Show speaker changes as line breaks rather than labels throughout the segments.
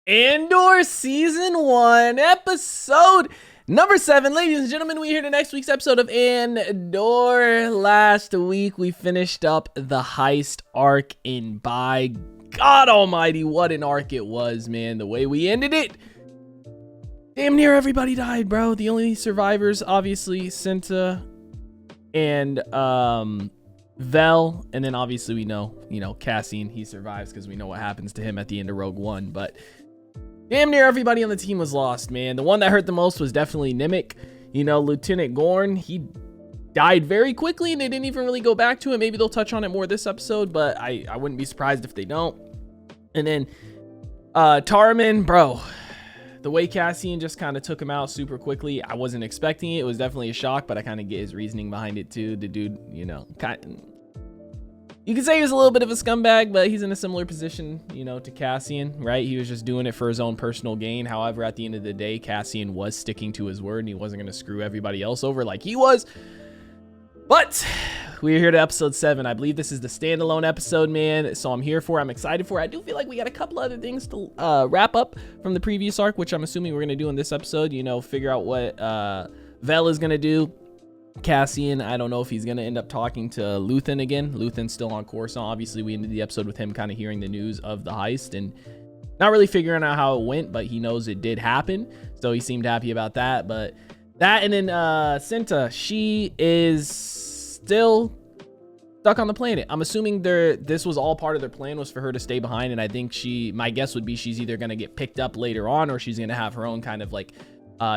Andor Season 1, Episode number 7. Ladies and gentlemen, we're here to next week's episode of Andor. Last week, we finished up the heist arc, and by God almighty, what an arc it was, man. The way we ended it, damn near everybody died, bro. The only survivors, obviously, Cinta and Vel, and then obviously we know, Cassian, he survives because we know what happens to him at the end of Rogue One, but damn near everybody on the team was lost, man. The one that hurt the most was definitely Nimic. Lieutenant Gorn, he died very quickly and they didn't even really go back to it. Maybe they'll touch on it more this episode, but I wouldn't be surprised if they don't. And then Tarman, bro, the way Cassian just kind of took him out super quickly, I wasn't expecting it. It was definitely a shock, but I kind of get his reasoning behind it too. The dude, you could say he was a little bit of a scumbag, but he's in a similar position, to Cassian, right? He was just doing it for his own personal gain. However, at the end of the day, Cassian was sticking to his word and he wasn't going to screw everybody else over like he was. But we're here to episode 7. I believe this is the standalone episode, man. So I'm here for it. I'm excited for it. I do feel like we got a couple other things to wrap up from the previous arc, which I'm assuming we're going to do in this episode. Figure out what Vel is going to do. Cassian, I don't know if he's going to end up talking to Luthen again. Luthen's still on Coruscant. Obviously, we ended the episode with him kind of hearing the news of the heist and not really figuring out how it went, but he knows it did happen. So he seemed happy about that. But that, and then Cinta, she is still stuck on the planet. I'm assuming this was all part of their plan, was for her to stay behind. And I think my guess would be she's either going to get picked up later on or she's going to have her own kind of like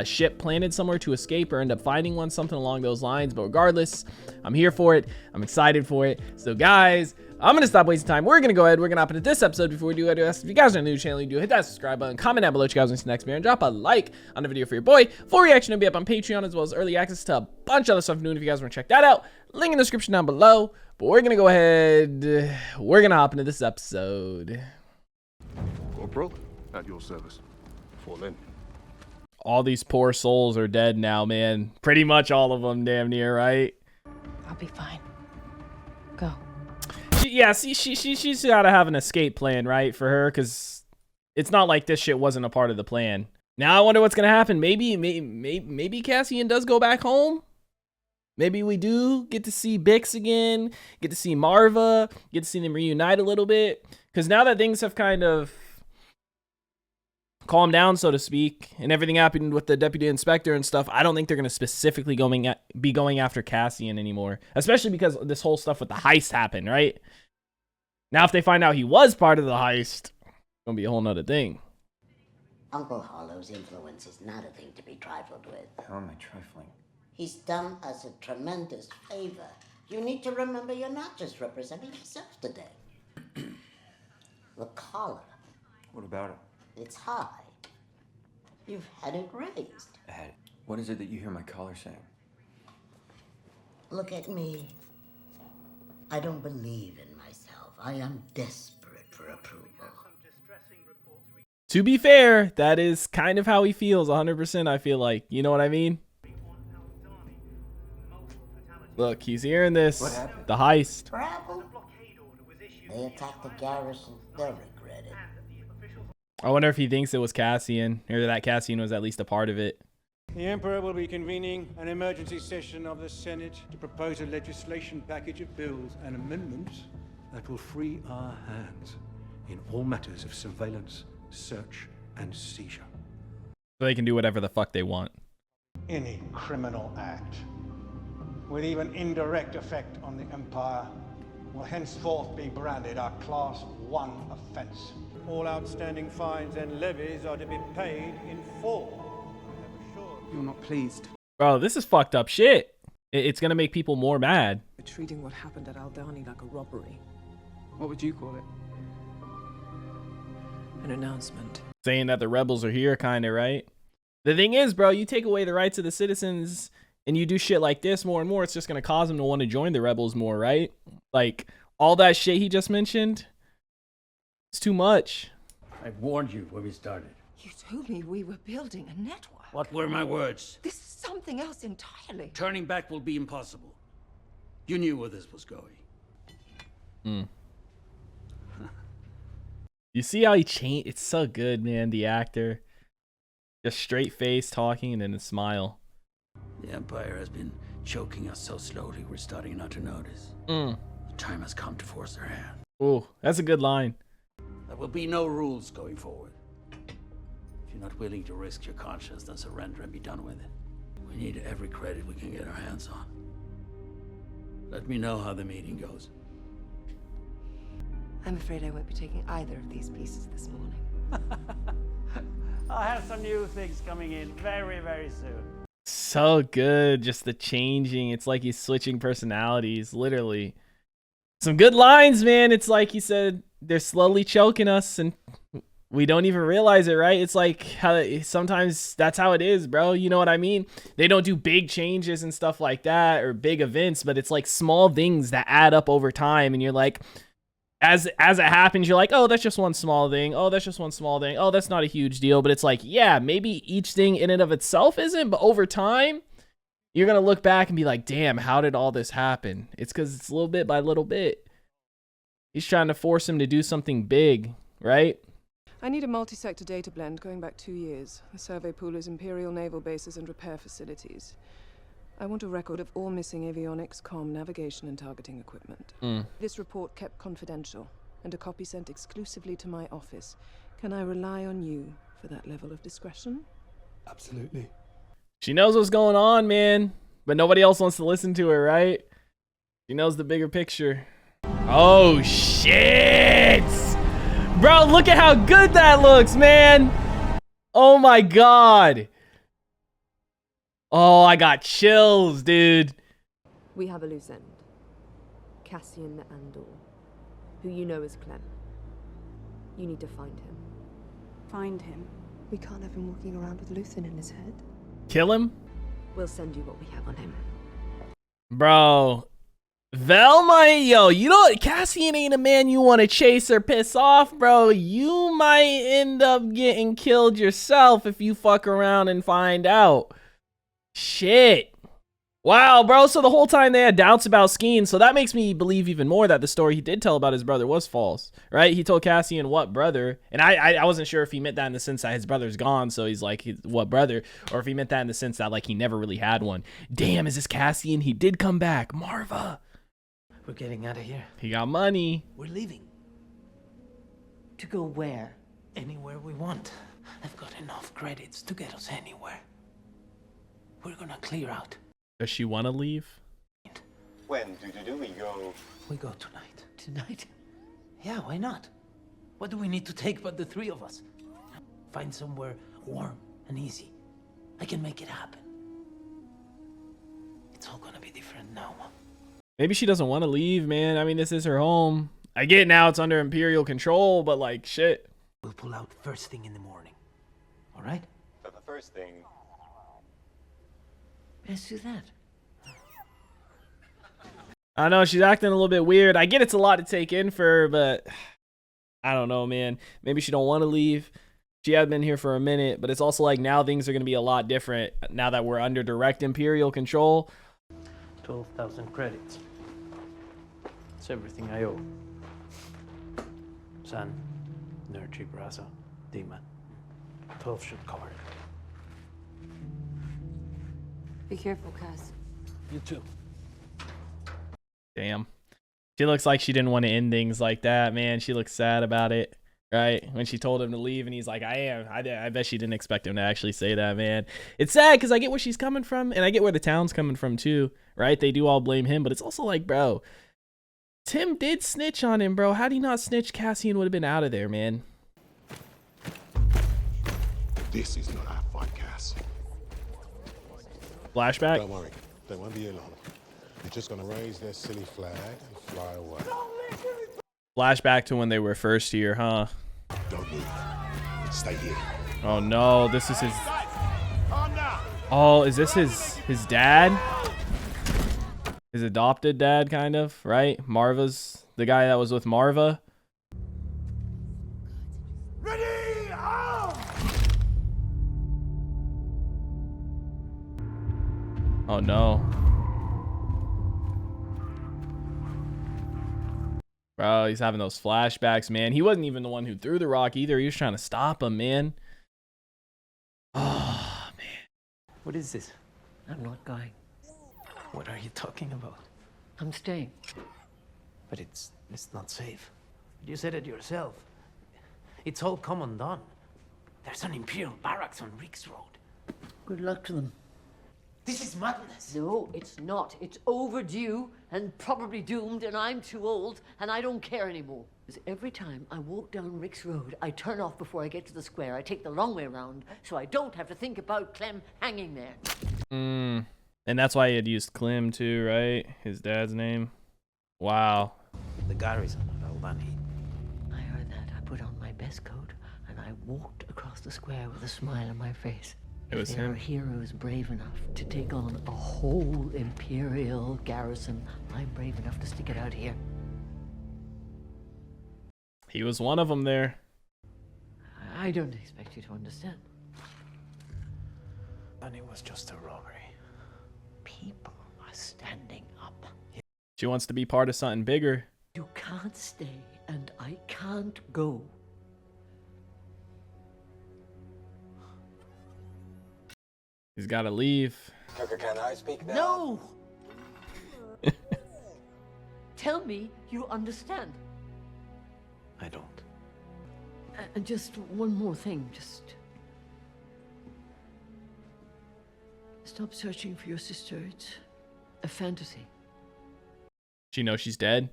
ship planted somewhere to escape or end up finding one, something along those lines. But regardless, I'm here for it. I'm excited for it. So guys, I'm gonna stop wasting time. We're gonna go ahead, we're gonna hop into this episode. Before we do, if you guys are new to the channel, you do hit that subscribe button, comment down below what you guys want to see next video, and drop a like on the video for your boy. Full reaction will be up on Patreon, as well as early access to a bunch of other stuff new. If you guys want to check that out, link in the description down below. But we're gonna go ahead, we're gonna hop into this episode.
Corporal, at your service. Fall in.
All these poor souls are dead now, man. Pretty much all of them, damn near, right?
I'll be fine. Go.
She's got to have an escape plan, right, for her, because it's not like this shit wasn't a part of the plan. Now I wonder what's gonna happen. Maybe Cassian does go back home. Maybe we do get to see Bix again, get to see Marva, get to see them reunite a little bit. Because now that things have kind of calm down, so to speak, and everything happened with the deputy inspector and stuff, I don't think they're going to specifically be going after Cassian anymore, especially because this whole stuff with the heist happened, right? Now if they find out he was part of the heist, it's going to be a whole nother thing.
Uncle Hollow's influence is not a thing to be trifled with.
How am I trifling?
He's done us a tremendous favor. You need to remember you're not just representing yourself today. The collar.
What about it?
It's high. You've had it raised.
Ed, what is it that you hear my collar saying?
Look at me. I don't believe in myself. I am desperate for approval.
To be fair, that is kind of how he feels 100%, I feel like. You know what I mean? Look, he's hearing this.
What happened?
The heist.
Travel? They attacked the garrison. They'll regret it.
I wonder if he thinks it was Cassian, or that Cassian was at least a part of it.
The Emperor will be convening an emergency session of the Senate to propose a legislation package of bills and amendments that will free our hands in all matters of surveillance, search, and seizure.
So they can do whatever the fuck they want.
Any criminal act with even indirect effect on the Empire will henceforth be branded a Class 1 offense. All outstanding fines and levies are to be paid in full.
You're not pleased.
Bro, this is fucked up shit. It's gonna make people more mad.
We're treating what happened at Aldani like a robbery.
What would you call it?
An announcement.
Saying that the rebels are here, kinda, right? The thing is, bro, you take away the rights of the citizens and you do shit like this more and more, it's just gonna cause them to want to join the rebels more, right? Like, all that shit he just mentioned, it's too much.
I warned you when we started.
You told me we were building a network.
What were my words?
This is something else entirely.
Turning back will be impossible. You knew where this was going.
You see how he changed? It's so good, man. The actor. Just straight face talking and then a smile.
The Empire has been choking us so slowly we're starting not to notice.
Mm.
The time has come to force their hand.
Ooh, that's a good line.
There will be no rules going forward. If you're not willing to risk your conscience, then surrender and be done with it. We need every credit we can get our hands on. Let me know how the meeting goes.
I'm afraid I won't be taking either of these pieces this morning.
I'll have some new things coming in very, very soon.
So good, just the changing. It's like he's switching personalities, literally. Some good lines, man. It's like he said, they're slowly choking us and we don't even realize it, right? It's like how sometimes that's how it is, bro. You know what I mean? They don't do big changes and stuff like that or big events, but it's like small things that add up over time. And you're like, as it happens, you're like, oh, that's just one small thing. Oh, that's just one small thing. Oh, that's not a huge deal. But it's like, yeah, maybe each thing in and of itself isn't, but over time, you're going to look back and be like, damn, how did all this happen? It's because it's little bit by little bit. He's trying to force him to do something big, right?
I need a multi-sector data blend going back 2 years. The survey pool is Imperial naval bases and repair facilities. I want a record of all missing avionics, comm, navigation, and targeting equipment. This report kept confidential, and a copy sent exclusively to my office. Can I rely on you for that level of discretion?
Absolutely.
She knows what's going on, man. But nobody else wants to listen to her, right? She knows the bigger picture. Oh, shit! Bro, look at how good that looks, man! Oh my god! Oh, I got chills, dude.
We have a loose end. Cassian the Andor, who you know as Clem. You need to find him.
Find him? We can't have him walking around with Luthen in his head.
Kill him?
We'll send you what we have on him.
Bro. Velma, yo, you know, Cassian ain't a man you want to chase or piss off, bro. You might end up getting killed yourself if you fuck around and find out. Shit. Wow, bro. So the whole time they had doubts about Skeen. So that makes me believe even more that the story he did tell about his brother was false, right? He told Cassian what brother. And I wasn't sure if he meant that in the sense that his brother's gone. So he's like, what brother? Or if he meant that in the sense that like he never really had one. Damn, is this Cassian? He did come back. Marva.
We're getting out of here.
He got money.
We're leaving. To go where? Anywhere we want. I've got enough credits to get us anywhere. We're gonna clear out.
Does she want to leave?
When do we go?
We go tonight. Tonight? Yeah, why not? What do we need to take but the three of us? Find somewhere warm and easy. I can make it happen. It's all gonna be different now.
Maybe she doesn't want to leave, man. I mean, this is her home. I get now it's under Imperial control, but like, shit.
We'll pull out first thing in the morning. All right?
But the first thing...
Let's do that.
I know, she's acting a little bit weird. I get it's a lot to take in for her, but I don't know, man. Maybe she don't want to leave. She had been here for a minute, but it's also like now things are going to be a lot different now that we're under direct Imperial control.
12,000 credits. It's everything I owe. San, Nerchi, Braza, Dima. 12 should cover it.
Be careful, Cass.
You too.
Damn. She looks like she didn't want to end things like that, man. She looks sad about it, right? When she told him to leave and he's like, I am. I bet she didn't expect him to actually say that, man. It's sad because I get where she's coming from and I get where the town's coming from too, right? They do all blame him, but it's also like, bro, Tim did snitch on him, bro. Had he not snitched, Cassian would have been out of there, man.
This is not our fight, Cass.
Flashback?
Don't worry. They won't be here long. They're just going to raise their silly flag and fly away.
Flashback to when they were first here, huh?
Don't move. Stay here.
Oh no, this is his... Oh, is this his dad? His adopted dad, kind of, right? Marva's the guy that was with Marva.
Ready! Out!
Oh no. Bro. bro, he's having those flashbacks, man. He wasn't even the one who threw the rock either. He was trying to stop him, man. Oh, man.
What is this?
I'm not going.
What are you talking about?
I'm staying.
But it's not safe. You said it yourself. It's all come undone. There's an Imperial barracks on Riggs Road.
Good luck to them.
This is madness.
No, it's not. It's overdue and probably doomed, and I'm too old, and I don't care anymore. Because every time I walk down Rick's Road, I turn off before I get to the square. I take the long way around, so I don't have to think about Clem hanging there.
And that's why he had used Clem too, right? His dad's name. Wow.
The garrison of Albany.
I heard that. I put on my best coat, and I walked across the square with a smile on my face.
It was
There
him.
are heroes brave enough to take on a whole Imperial garrison. I'm brave enough to stick it out here.
He was one of them there.
I don't expect you to understand.
And it was just a robbery.
People are standing up.
She wants to be part of something bigger.
You can't stay, and I can't go.
He's got to leave.
Can I speak now?
No! Tell me you understand.
I don't.
And just one more thing, just... Stop searching for your sister. It's a fantasy.
She knows she's dead.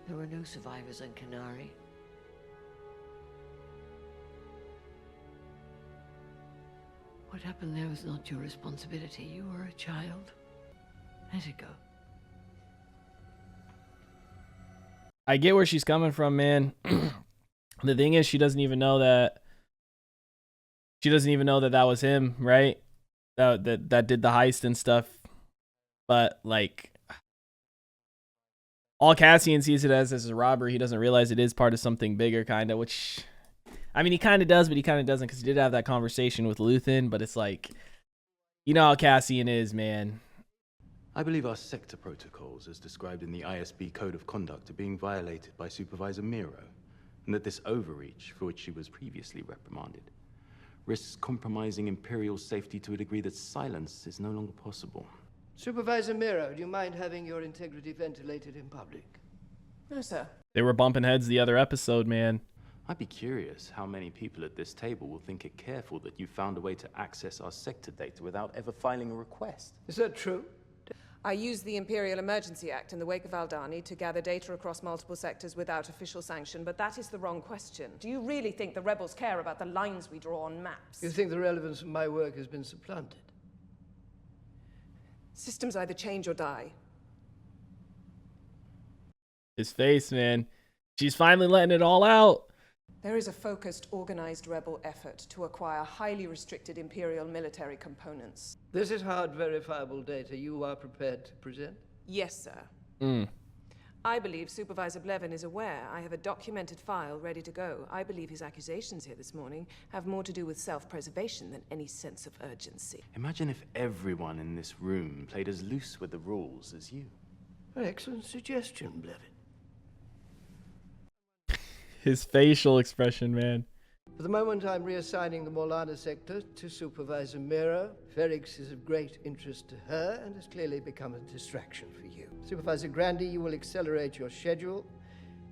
There were no survivors on Canary. What happened there was not your responsibility. You were a child. Let it go.
I get where she's coming from, man. The thing is, she doesn't even know that. She doesn't even know that that was him, right? That did the heist and stuff. But like, all Cassian sees it as a robbery. He doesn't realize it is part of something bigger, kind of. Which, I mean, he kind of does, but he kind of doesn't, because he did have that conversation with Luthen. But it's like, you know how Cassian is, man.
I believe our sector protocols, as described in the ISB Code of Conduct, are being violated by Supervisor Miro, and that this overreach, for which she was previously reprimanded, risks compromising Imperial safety to a degree that silence is no longer possible.
Supervisor Miro, do you mind having your integrity ventilated in public?
No, sir.
They were bumping heads the other episode, man.
I'd be curious how many people at this table will think it careful that you found a way to access our sector data without ever filing a request.
Is that true?
I used the Imperial Emergency Act in the wake of Aldani to gather data across multiple sectors without official sanction, but that is the wrong question. Do you really think the rebels care about the lines we draw on maps?
You think the relevance of my work has been supplanted?
Systems either change or die.
His face, man. She's finally letting it all out.
There is a focused, organized rebel effort to acquire highly restricted Imperial military components.
This is hard, verifiable data you are prepared to present?
Yes, sir. I believe Supervisor Blevin is aware. I have a documented file ready to go. I believe his accusations here this morning have more to do with self-preservation than any sense of urgency.
Imagine if everyone in this room played as loose with the rules as you.
Excellent suggestion, Blevin.
His facial expression, man.
For the moment, I'm reassigning the Morlana sector to Supervisor Miro. Ferrix is of great interest to her and has clearly become a distraction for you. Supervisor Grandy, you will accelerate your schedule.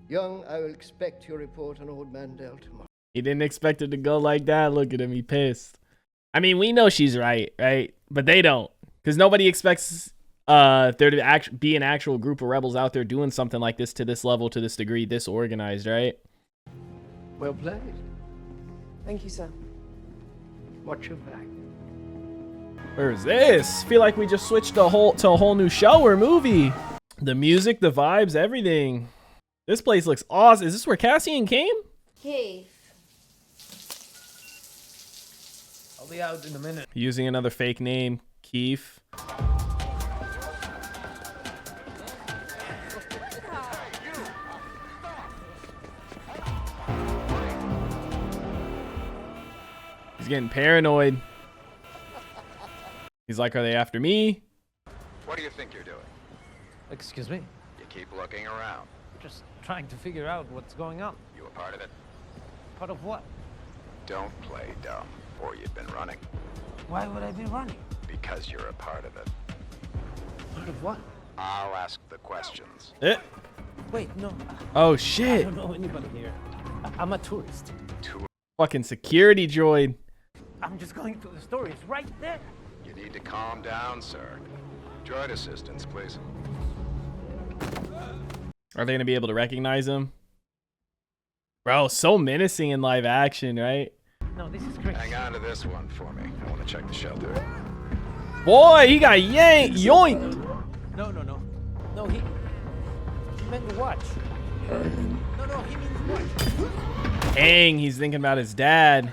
Young, I will expect your report on Old Mandel tomorrow.
He didn't expect it to go like that. Look at him, he pissed. I mean, we know she's right? But they don't. Because nobody expects there to be an actual group of rebels out there doing something like this to this level, to this degree, this organized, right?
Well played.
Thank you, sir.
Watch your back.
Where's this? Feel like we just switched to a whole new show or movie. The music, the vibes, everything. This place looks awesome. Is this where Cassian came?
Keith.
I'll be out in a minute.
Using another fake name, Keith. He's getting paranoid. He's like, are they after me?
What do you think you're doing?
Excuse me?
You keep looking around.
Just trying to figure out what's going on.
You a part of it?
Part of what?
Don't play dumb, or you've been running.
Why would I be running?
Because you're a part of it.
Part of what?
I'll ask the questions.
Wait, no.
Oh
I
shit.
don't know anybody here. I'm a tourist.
Fucking security droid.
I'm just going to the store. It's right there.
You need to calm down, sir. Droid assistance, please.
Are they gonna be able to recognize him? Bro, so menacing in live action, right?
No, this is great.
Hang on to this one for me. I want to check the shelter.
Boy, he got yoinked.
No. No, he meant the watch. No, he means watch.
Dang, he's thinking about his dad.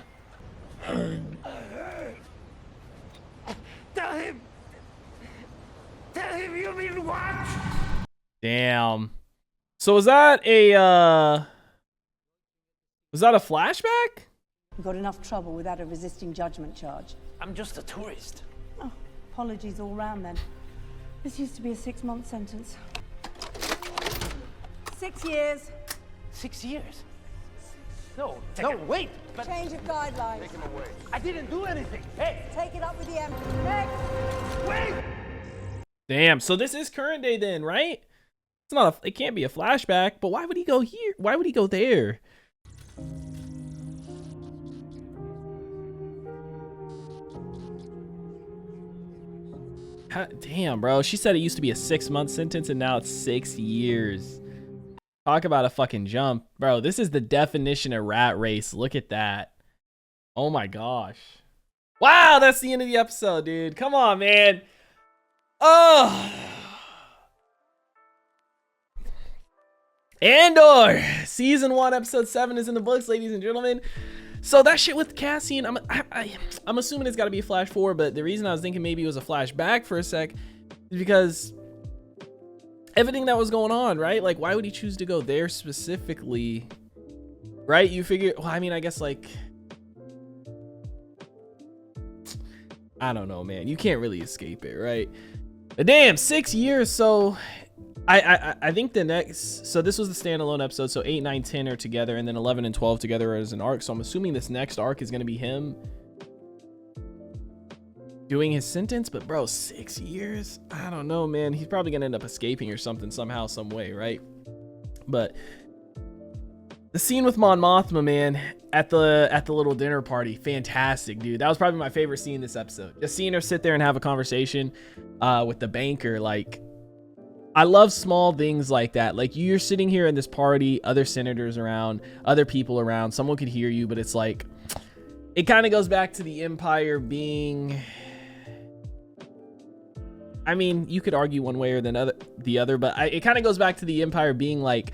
Tell him you mean watch.
Damn. So was that a flashback?
You got enough trouble without a resisting judgment charge.
I'm just a tourist.
Oh, apologies all round then. This used to be a 6-month sentence. 6 years.
6 years? No, wait. But
Change of guidelines.
Take him away.
I didn't do anything. Hey,
Take it up with the Emperor. Next.
wait.
Damn. So this is current day then, right? It's not it can't be a flashback, but why would he go here? Why would he go there? Damn, bro. She said it used to be a 6-month sentence and now it's 6 years. Talk about a fucking jump. Bro, this is the definition of rat race. Look at that. Oh my gosh. Wow, that's the end of the episode, dude. Come on, man. Oh. Andor. Season 1, episode 7 is in the books, ladies and gentlemen. So that shit with Cassian, I'm assuming it's got to be a flash forward, but the reason I was thinking maybe it was a flashback for a sec is because everything that was going on, right? Like, why would he choose to go there specifically? Right? You figure, well, I mean, I guess like, I don't know, man. You can't really escape it, right? But damn, 6 years. So I think the next, so this was the standalone episode. So 8, 9, 10 are together, and then 11 and 12 together as an arc. So I'm assuming this next arc is going to be him doing his sentence. But bro, 6 years? I don't know, man. He's probably going to end up escaping or something somehow, some way, right? But the scene with Mon Mothma, man, at the little dinner party, fantastic, dude. That was probably my favorite scene this episode. Just seeing her sit there and have a conversation with the banker, like, I love small things like that. Like, you're sitting here in this party, other senators around, other people around, someone could hear you, but it's like, it kind of goes back to the Empire being, I mean, you could argue one way or the other, but it kind of goes back to the Empire being like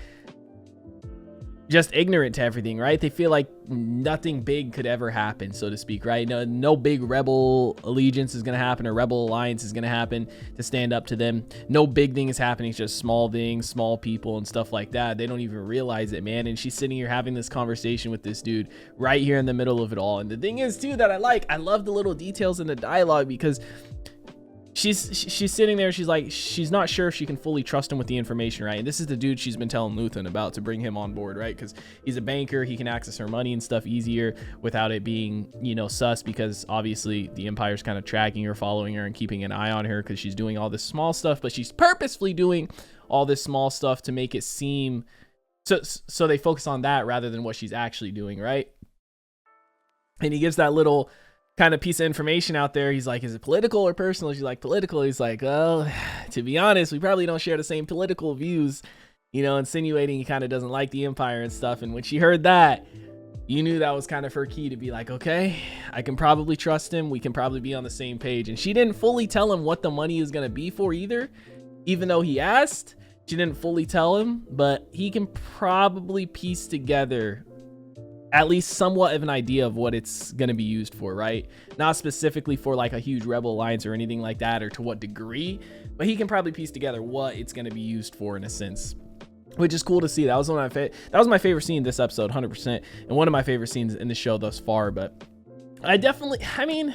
just ignorant to everything, right? They feel like nothing big could ever happen, so to speak, right? No big rebel allegiance is going to happen or rebel alliance is going to happen to stand up to them. No big thing is happening. It's just small things, small people and stuff like that. They don't even realize it, man. And she's sitting here having this conversation with this dude right here in the middle of it all. And the thing is too that I love the little details in the dialogue, because she's sitting there, she's like, she's not sure if she can fully trust him with the information, right? And this is the dude she's been telling Luthen about to bring him on board, right? Because he's a banker, he can access her money and stuff easier without it being, you know, sus, because obviously the Empire's kind of tracking her, following her, and keeping an eye on her because she's doing all this small stuff, but she's purposefully doing all this small stuff to make it seem so they focus on that rather than what she's actually doing, right? And he gives that little kind of piece of information out there. He's like, is it political or personal? She's like, political. He's like, oh, to be honest, we probably don't share the same political views, you know, insinuating he kind of doesn't like the Empire and stuff. And when she heard that, you knew that was kind of her key to be like, okay, I can probably trust him. We can probably be on the same page. And she didn't fully tell him what the money is going to be for either, even though he asked. She didn't fully tell him, but he can probably piece together at least somewhat of an idea of what it's going to be used for, right? Not specifically for like a huge rebel alliance or anything like that, or to what degree, but he can probably piece together what it's going to be used for in a sense, which is cool to see. That was one of my favorite scene this episode, 100%, and one of my favorite scenes in the show thus far. But I mean,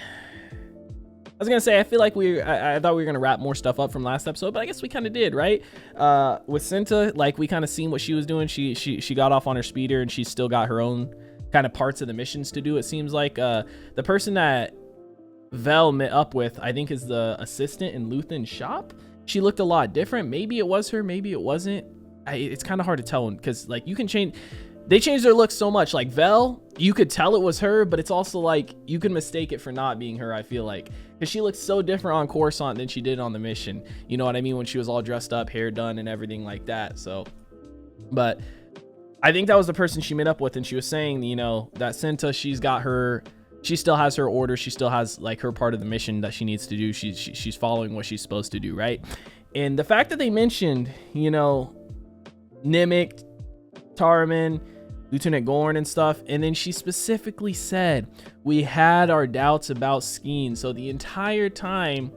was gonna say, I feel like I thought we were gonna wrap more stuff up from last episode, but I guess we kind of did, right? With Cinta, like we kind of seen what she was doing. She got off on her speeder, and she's still got her own kind of parts of the missions to do. It seems like the person that Vel met up with, I think, is the assistant in Luthen's shop. She looked a lot different. Maybe it was her, maybe it wasn't. It's kind of hard to tell, because like you can change. They changed their look so much. Like Vel, you could tell it was her, but it's also like you could mistake it for not being her, I feel like, because she looked so different on Coruscant than she did on the mission. You know what I mean? When she was all dressed up, hair done, and everything like that. So, but I think that was the person she met up with, and she was saying, you know, that Cinta, she still has her order. She still has like her part of the mission that she needs to do. She's following what she's supposed to do, right? And the fact that they mentioned, you know, Nimic, Tarman, Lieutenant Gorn and stuff, and then she specifically said we had our doubts about Skeen. So the entire time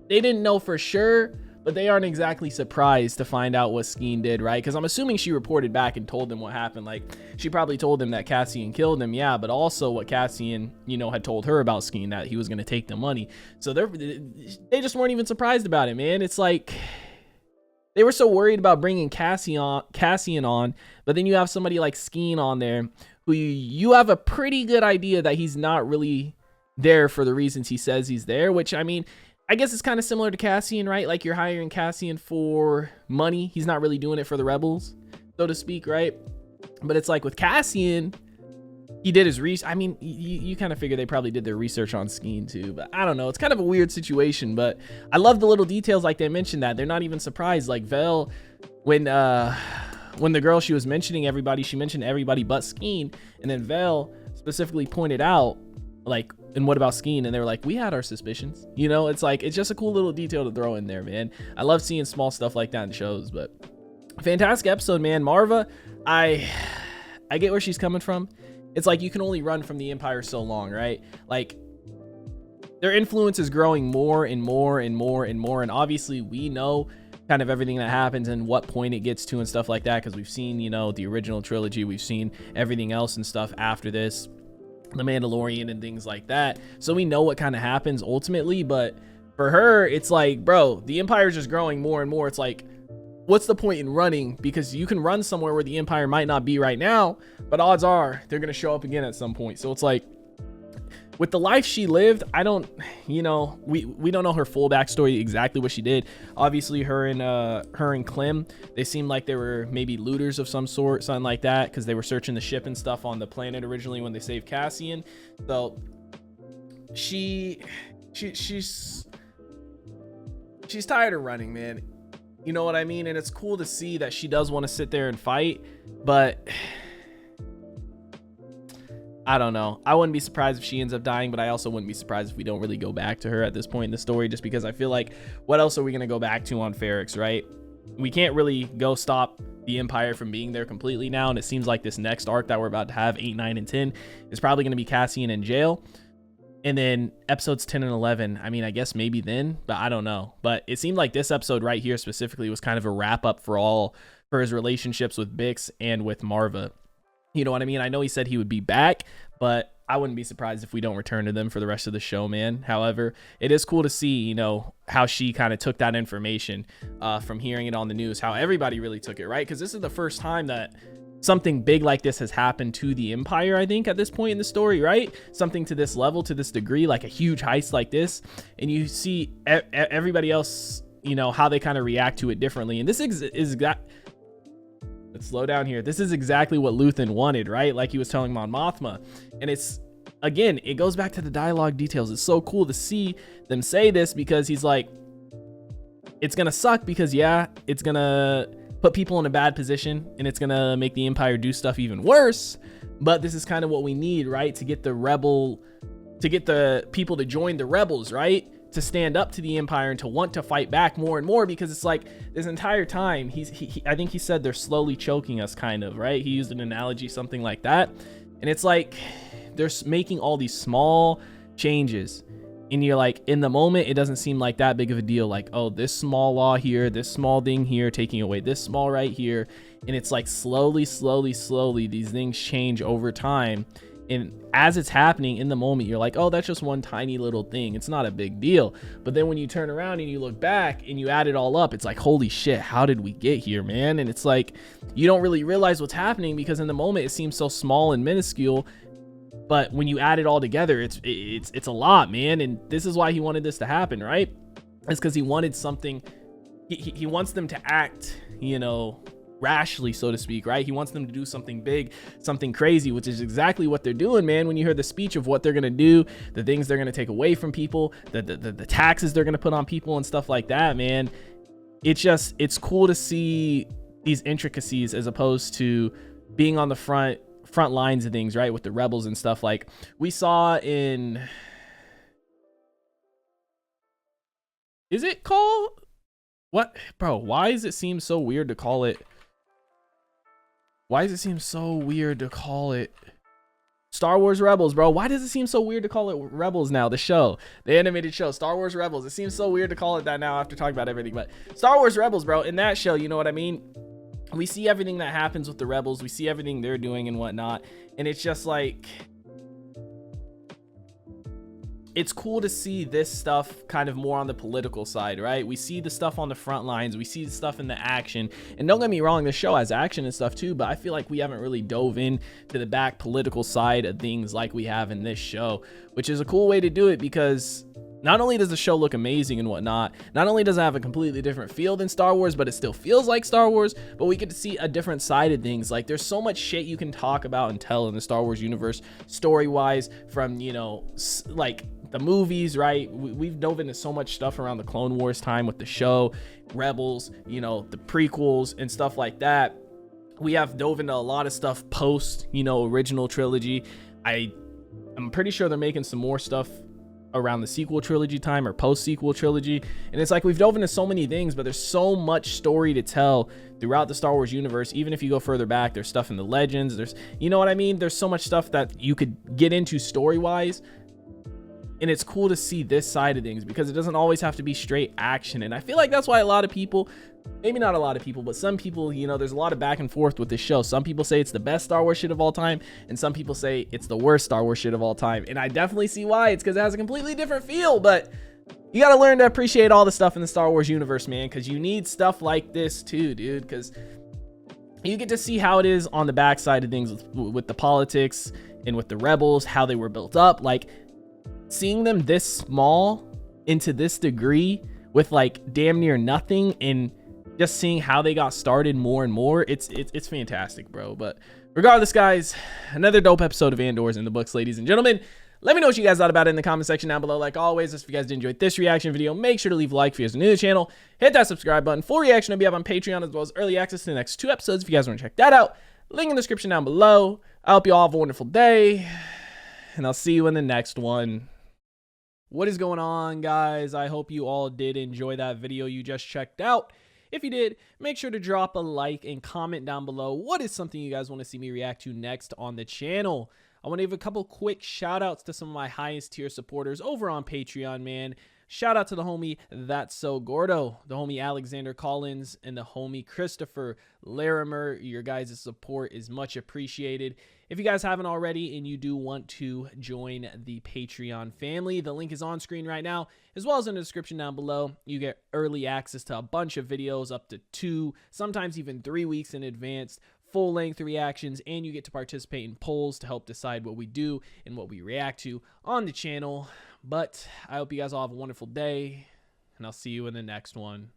they didn't know for sure, but they aren't exactly surprised to find out what Skeen did, right? Because I'm assuming she reported back and told them what happened. Like she probably told them that Cassian killed him, yeah, but also what Cassian, you know, had told her about Skeen, that he was going to take the money. So they just weren't even surprised about it, man. It's like they were so worried about bringing Cassian on, but then you have somebody like Skeen on there who you have a pretty good idea that he's not really there for the reasons he says he's there, which, I mean, I guess it's kind of similar to Cassian, right? Like you're hiring Cassian for money. He's not really doing it for the rebels, so to speak, right? But it's like with Cassian, he did his research. I mean, you kind of figure they probably did their research on Skeen too, but I don't know. It's kind of a weird situation, but I love the little details. Like they mentioned that they're not even surprised. Like Vel, when the girl she was mentioning everybody, she mentioned everybody but Skeen, and then Vel specifically pointed out, like, and what about Skeen? And they were like, we had our suspicions. You know, it's like, it's just a cool little detail to throw in there, man. I love seeing small stuff like that in shows, but fantastic episode, man. Marva, I get where she's coming from. It's like you can only run from the Empire so long, right? Like their influence is growing more and more and more and more. And obviously we know kind of everything that happens and what point it gets to and stuff like that, because we've seen, you know, the original trilogy, we've seen everything else and stuff after this, the Mandalorian and things like that. So we know what kind of happens ultimately, but for her, it's like, bro, the Empire is just growing more and more. It's like, what's the point in running? Because you can run somewhere where the Empire might not be right now, but odds are they're going to show up again at some point. So it's like, with the life she lived, I don't, you know, we don't know her full backstory, exactly what she did. Obviously her and Clem, they seemed like they were maybe looters of some sort, something like that, because they were searching the ship and stuff on the planet originally when they saved Cassian. So she's tired of running, man. You know what I mean? And it's cool to see that she does want to sit there and fight, but I don't know. I wouldn't be surprised if she ends up dying, but I also wouldn't be surprised if we don't really go back to her at this point in the story, just because I feel like what else are we going to go back to on Ferrix, right? We can't really go stop the Empire from being there completely now, and it seems like this next arc that we're about to have, 8, 9, and 10, is probably going to be Cassian in jail. And then episodes 10 and 11, I mean, I guess maybe then, but I don't know. But it seemed like this episode right here specifically was kind of a wrap up for his relationships with Bix and with Marva. You know what I mean? I know he said he would be back, but I wouldn't be surprised if we don't return to them for the rest of the show, man. However, it is cool to see, you know, how she kind of took that information from hearing it on the news, how everybody really took it, right? Because this is the first time that something big like this has happened to the Empire, I think, at this point in the story, right? Something to this level, to this degree, like a huge heist like this. And you see everybody else, you know, how they kind of react to it differently. And this is let's slow down here. This is exactly what Luthen wanted, right? Like he was telling Mon Mothma. And it's, again, it goes back to the dialogue details. It's so cool to see them say this, because he's like, it's gonna suck because, yeah, it's gonna put people in a bad position and it's gonna make the Empire do stuff even worse, but this is kind of what we need, right? To get the people to join the rebels, right? To stand up to the Empire and to want to fight back more and more, because it's like this entire time I think he said they're slowly choking us, kind of, right? He used an analogy, something like that. And it's like they're making all these small changes, and you're like, in the moment, it doesn't seem like that big of a deal. Like, oh, this small law here, this small thing here, taking away this small right here. And it's like slowly, these things change over time. And as it's happening in the moment, you're like, oh, that's just one tiny little thing. It's not a big deal. But then when you turn around and you look back and you add it all up, it's like, holy shit, how did we get here, man? And it's like, you don't really realize what's happening because in the moment it seems so small and minuscule. But when you add it all together, it's a lot, man. And this is why he wanted this to happen, right? It's because he wanted something. He wants them to act, you know, rashly, so to speak, right? He wants them to do something big, something crazy, which is exactly what they're doing, man. When you hear the speech of what they're gonna do, the things they're gonna take away from people, the taxes they're gonna put on people and stuff like that, man. It's cool to see these intricacies as opposed to being on the front lines of things, right? With the rebels and stuff like we saw in, is it called what, bro? Why does it seem so weird to call it? Why does it seem so weird to call it Star Wars Rebels, bro? Why does it seem so weird to call it Rebels now? The show, the animated show, Star Wars Rebels. It seems so weird to call it that now after talking about everything. But Star Wars Rebels, bro, in that show, you know what I mean? We see everything that happens with the rebels. We see everything they're doing and whatnot. And it's just like, it's cool to see this stuff kind of more on the political side, right? We see the stuff on the front lines. We see the stuff in the action. And don't get me wrong, the show has action and stuff too, but I feel like we haven't really dove in to the back political side of things like we have in this show, which is a cool way to do it because not only does the show look amazing and whatnot, not only does it have a completely different feel than Star Wars, but it still feels like Star Wars, but we get to see a different side of things. Like there's so much shit you can talk about and tell in the Star Wars universe, story-wise, from, you know, like the movies, right? We've dove into so much stuff around the Clone Wars time with the show, Rebels, you know, the prequels and stuff like that. We have dove into a lot of stuff post, you know, original trilogy. I'm pretty sure they're making some more stuff around the sequel trilogy time or post sequel trilogy, and it's like we've dove into so many things, but there's so much story to tell throughout the Star Wars universe. Even if you go further back, there's stuff in the legends, there's, you know what I mean, there's so much stuff that you could get into story wise, and it's cool to see this side of things because it doesn't always have to be straight action. And I feel like that's why a lot of people, maybe not a lot of people, but some people, you know, there's a lot of back and forth with this show. Some people say it's the best Star Wars shit of all time, and some people say it's the worst Star Wars shit of all time. And I definitely see why. It's because it has a completely different feel, but you got to learn to appreciate all the stuff in the Star Wars universe, man, because you need stuff like this too, dude, because you get to see how it is on the backside of things with the politics and with the rebels, how they were built up. Like seeing them this small into this degree with like damn near nothing, and just seeing how they got started more and more, it's fantastic, bro. But regardless, guys, another dope episode of Andor's in the books, ladies and gentlemen. Let me know what you guys thought about it in the comment section down below. Like always, if you guys did enjoy this reaction video, make sure to leave a like if you guys are new to the channel. Hit that subscribe button. Full reaction will be up on Patreon, as well as early access to the next 2 episodes if you guys want to check that out. Link in the description down below. I hope you all have a wonderful day, and I'll see you in the next one. What is going on, guys? I hope you all did enjoy that video you just checked out. If you did, make sure to drop a like and comment down below what is something you guys want to see me react to next on the channel. I want to give a couple quick shout outs to some of my highest tier supporters over on Patreon, man. Shout out to the homie That's So Gordo, the homie Alexander Collins, and the homie Christopher Larimer. Your guys' support is much appreciated. If you guys haven't already and you do want to join the Patreon family, the link is on screen right now, as well as in the description down below. You get early access to a bunch of videos up to 2, sometimes even 3 weeks in advance, full-length reactions, and you get to participate in polls to help decide what we do and what we react to on the channel. But I hope you guys all have a wonderful day, and I'll see you in the next one.